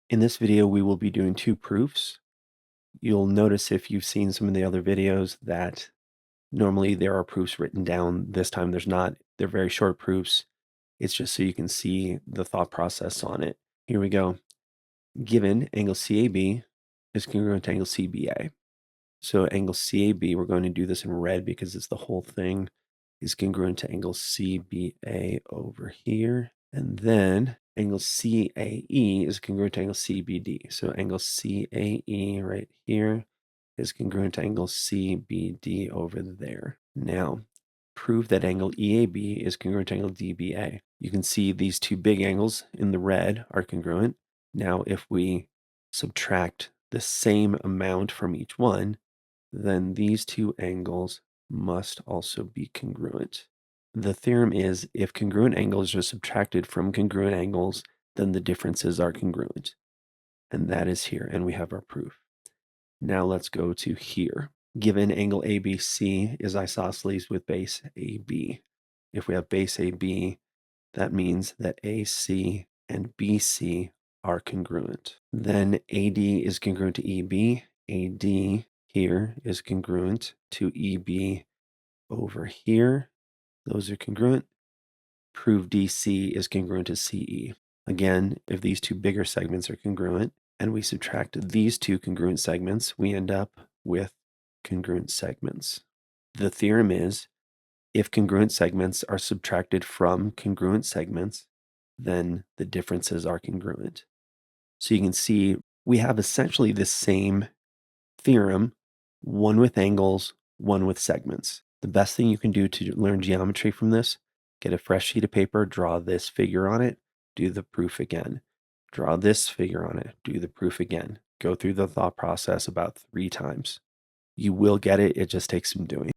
In this video, we will be doing two proofs. You'll notice if you've seen some of the other videos that normally there are proofs written down. This time there's not. They're very short proofs. It's just so you can see the thought process on it. Here we go. Given angle CAB is congruent to angle CBA. So angle CAB, we're going to do this in red because it's the whole thing, is congruent to angle CBA over here. And then angle CAE is congruent to angle CBD. So angle CAE right here is congruent to angle CBD over there. Now, prove that angle EAB is congruent to angle DBA. You can see these two big angles in the red are congruent. Now, if we subtract the same amount from each one, then these two angles must also be congruent. The theorem is if congruent angles are subtracted from congruent angles, then the differences are congruent. And that is here, and we have our proof. Now let's go to here. Given angle ABC is isosceles with base AB. If we have base AB, that means that AC and BC are congruent. Then AD is congruent to EB. AD here is congruent to EB over here. Those are congruent. Prove DC is congruent to CE. Again, if these two bigger segments are congruent and we subtract these two congruent segments, we end up with congruent segments. The theorem is if congruent segments are subtracted from congruent segments, then the differences are congruent. So you can see we have essentially the same theorem, one with angles, one with segments. The best thing you can do to learn geometry from this, get a fresh sheet of paper, draw this figure on it, do the proof again. Draw this figure on it, do the proof again. Go through the thought process about 3 times. You will get it, it just takes some doing.